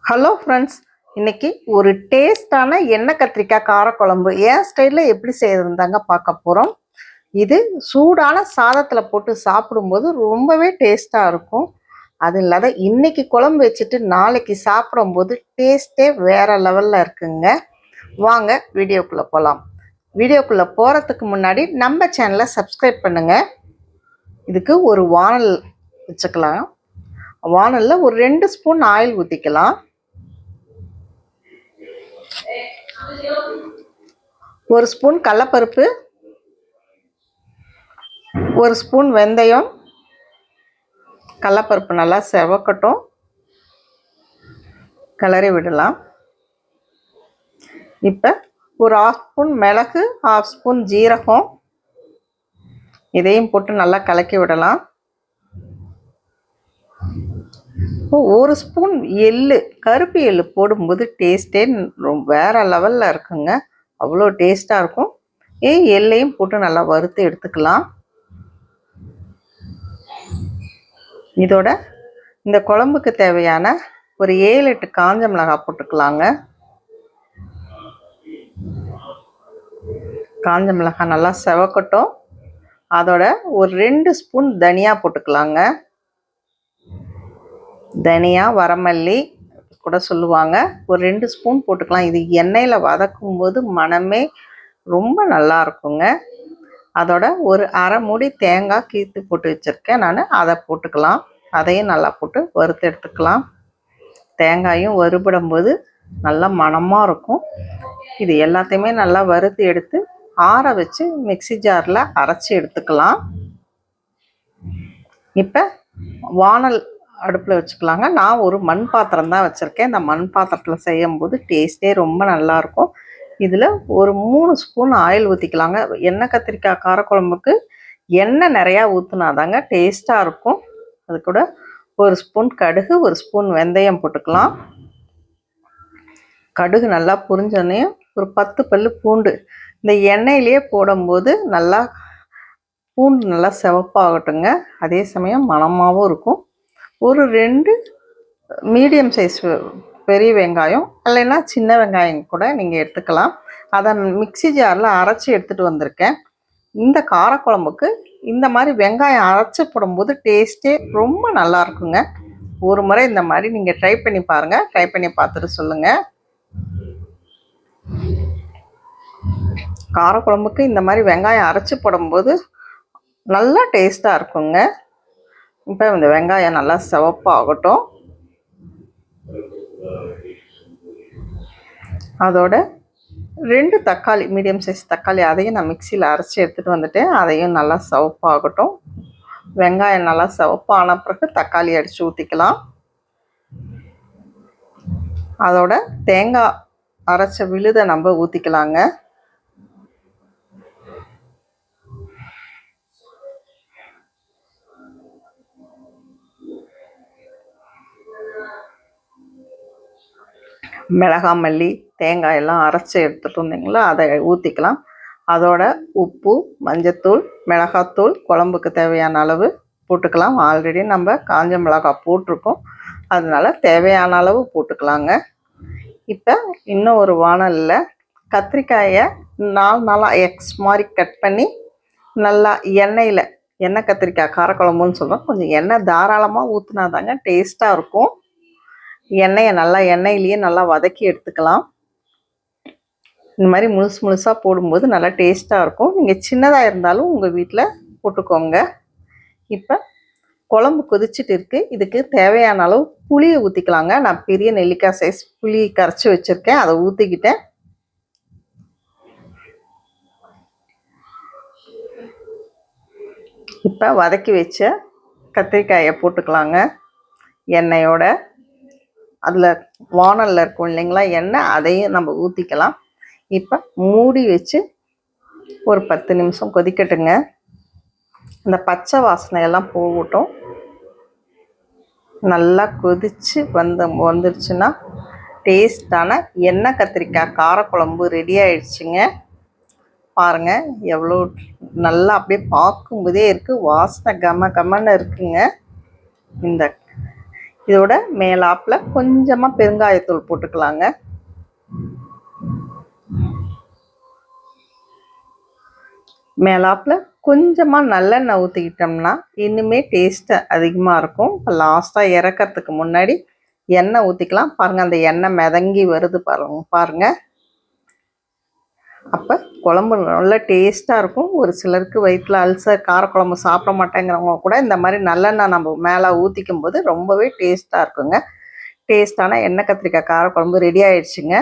Hello friends, இன்னைக்கு ஒரு டேஸ்டான எண்ணெய் கத்திரிக்காய் காரக்குழம்பு என் ஸ்டைலில் எப்படி செய்யறதுந்தாங்க பார்க்க போகிறோம். இது சூடான சாதத்தில் போட்டு சாப்பிடும்போது ரொம்பவே டேஸ்ட்டாக இருக்கும். அது இல்லாத இன்னைக்கு குழம்பு வச்சுட்டு நாளைக்கு சாப்பிடும்போது டேஸ்ட்டே வேறு லெவலில் இருக்குங்க. வாங்க வீடியோக்குள்ளே போகலாம். வீடியோக்குள்ளே போகிறதுக்கு முன்னாடி நம்ம சேனலை சப்ஸ்கிரைப் பண்ணுங்கள். இதுக்கு ஒரு வானல் வச்சுக்கலாம். வானலில் ஒரு 2 ஸ்பூன் ஆயில் ஊற்றிக்கலாம். ஒரு ஸ்பூன் கடலைப்பருப்பு, ஒரு ஸ்பூன் வெந்தயம். கடலைப்பருப்பு நல்லா செவக்கட்டும், கிளறி விடலாம். இப்போ ஒரு 1/2 ஸ்பூன் மிளகு, 1/2 ஸ்பூன் ஜீரகம், இதையும் போட்டு நல்லா கலக்கி விடலாம். ஒரு ஸ்பூன் எள்ளு, கருப்பு எள்ளு போடும்போது டேஸ்ட்டே வேறு லெவலில் இருக்குங்க. அவ்வளோ டேஸ்ட்டாக இருக்கும். எள்ளையும் போட்டு நல்லா வறுத்து எடுத்துக்கலாம். இதோட இந்த குழம்புக்கு தேவையான ஒரு 7-8 காஞ்ச மிளகாய் போட்டுக்கலாங்க. காஞ்ச மிளகாய் நல்லா செவக்கட்டும். அதோட ஒரு 2 ஸ்பூன் தனியா போட்டுக்கலாங்க. தனியா, வரமல்லி கூட சொல்லுவாங்க. ஒரு 2 ஸ்பூன் போட்டுக்கலாம். இது எண்ணெயில் வதக்கும் போது மனமே ரொம்ப நல்லா இருக்குங்க. அதோட ஒரு அரை மூடி தேங்காய் கீத்து போட்டு வச்சுருக்கேன் நான், அதை போட்டுக்கலாம். அதையும் நல்லா போட்டு வறுத்து எடுத்துக்கலாம். தேங்காயும் வறுபடும் போது நல்லா மணமாக இருக்கும். இது எல்லாத்தையுமே நல்லா வறுத்து எடுத்து ஆற வச்சு மிக்சி ஜாரில் அரைச்சி எடுத்துக்கலாம். இப்போ வானல் அடுப்பில் வச்சுக்கலாங்க. நான் ஒரு மண் பாத்திரம் தான் வச்சுருக்கேன். இந்த மண் பாத்திரத்தில் செய்யும்போது டேஸ்ட்டே ரொம்ப நல்லாயிருக்கும். இதில் ஒரு 3 ஸ்பூன் ஆயில் ஊற்றிக்கலாங்க. எண்ணெய் கத்திரிக்காய் காரக்குழம்புக்கு எண்ணெய் நிறையா ஊற்றுனாதாங்க டேஸ்ட்டாக இருக்கும். அது கூட ஒரு ஸ்பூன் கடுகு, ஒரு ஸ்பூன் வெந்தயம் போட்டுக்கலாம். கடுகு நல்லா புரிஞ்சோன்னையும் ஒரு 10 பல்லு பூண்டு இந்த எண்ணெயிலே போடும்போது நல்லா பூண்டு நல்லா சிவப்பாகட்டுங்க. அதே சமயம் மணமாகவும் இருக்கும். ஒரு 2 மீடியம் சைஸ் பெரிய வெங்காயம், இல்லைன்னா சின்ன வெங்காயம் கூட நீங்கள் எடுத்துக்கலாம். அதை மிக்சி ஜாரில் அரைச்சி எடுத்துகிட்டு வந்திருக்கேன். இந்த காரக்குழம்புக்கு இந்த மாதிரி வெங்காயம் அரைச்சி போடும்போது டேஸ்ட்டே ரொம்ப நல்லா இருக்குங்க. ஒரு முறை இந்த மாதிரி நீங்கள் ட்ரை பண்ணி பாருங்கள். ட்ரை பண்ணி பார்த்துட்டு சொல்லுங்கள். காரக்குழம்புக்கு இந்த மாதிரி வெங்காயம் அரைச்சி போடும்போது நல்லா டேஸ்ட்டாக இருக்குங்க. இப்போ இந்த வெங்காயம் நல்லா சிவப்பாகட்டும். அதோட 2 தக்காளி, மீடியம் சைஸ் தக்காளி, அதையும் நான் மிக்சியில் அரைச்சி எடுத்துகிட்டு வந்துட்டேன். அதையும் நல்லா சிவப்பாகட்டும். வெங்காயம் நல்லா சிவப்பான பிறகு தக்காளி அடித்து ஊற்றிக்கலாம். அதோட தேங்காய் அரைச்ச விழுதை நம்ம ஊற்றிக்கலாங்க. மிளகாய், மல்லி, தேங்காய் எல்லாம் அரைச்சி எடுத்துகிட்டு வந்தீங்களா, அதை ஊற்றிக்கலாம். அதோட உப்பு, மஞ்சத்தூள், மிளகாத்தூள் குழம்புக்கு தேவையான அளவு போட்டுக்கலாம். ஆல்ரெடி நம்ம காஞ்ச மிளகாய் போட்டிருக்கோம், அதனால தேவையான அளவு போட்டுக்கலாங்க. இப்போ இன்னும் ஒரு வானலில் கத்திரிக்காயை 4 நாளாக எக்ஸ் மாதிரி கட் பண்ணி நல்லா எண்ணெய் கத்திரிக்காய் காரக்குழம்புன்னு சொல்கிறோம். கொஞ்சம் எண்ணெய் தாராளமாக ஊற்றினா தாங்க டேஸ்ட்டாக இருக்கும். எண்ணெயிலேயே நல்லா வதக்கி எடுத்துக்கலாம். இந்த மாதிரி முழுசாக போடும்போது நல்லா டேஸ்ட்டாக இருக்கும். நீங்கள் சின்னதாக இருந்தாலும் உங்கள் வீட்டில் போட்டுக்கோங்க. இப்போ குழம்பு கொதிச்சுட்டு இருக்குது. இதுக்கு தேவையான அளவு புளியை ஊற்றிக்கலாங்க. நான் பெரிய நெல்லிக்காய் சைஸ் புளி கரைச்சி வச்சுருக்கேன், அதை ஊற்றிக்கிட்டேன். இப்போ வதக்கி வச்ச கத்திரிக்காயை போட்டுக்கலாங்க எண்ணெயோட. அதில் வானலில் இருக்கும் இல்லைங்களா எண்ணெய், அதையும் நம்ம ஊற்றிக்கலாம். இப்போ மூடி வச்சு ஒரு 10 நிமிஷம் கொதிக்கட்டுங்க. இந்த பச்சை வாசனையெல்லாம் போகட்டும். நல்லா கொதித்து வந்துருச்சுன்னா டேஸ்டான எண்ணெய் கத்திரிக்காய் காரக்குழம்பு ரெடி ஆயிடுச்சுங்க. பாருங்கள் எவ்வளோ நல்லா அப்படியே பார்க்கும்போதே இருக்குது. வாசனை கமன்னு இருக்குங்க. இந்த இதோட மேலாப்புல கொஞ்சமாக பெருங்காயத்தூள் போட்டுக்கலாங்க. மேலாப்புல கொஞ்சமாக நல்லெண்ணெய் ஊற்றிக்கிட்டோம்னா இன்னுமே டேஸ்ட்டு அதிகமாக இருக்கும். இப்போ லாஸ்ட்டாக இறக்கிறதுக்கு முன்னாடி எண்ணெய் ஊற்றிக்கலாம். பாருங்கள், அந்த எண்ணெய் மிதங்கி வருது பாருங்கள். அப்போ குழம்பு நல்லா டேஸ்ட்டாக இருக்கும். ஒரு சிலருக்கு வயிற்றில் அல்சர், காரக்குழம்பு சாப்பிட மாட்டேங்கிறவங்க கூட இந்த மாதிரி நல்லெண்ணெய் நம்ம மேலே ஊற்றிக்கும் போது ரொம்பவே டேஸ்ட்டாக இருக்குங்க. டேஸ்ட்டான எண்ணெய் கத்திரிக்காய் காரக்குழம்பு ரெடி ஆயிடுச்சுங்க.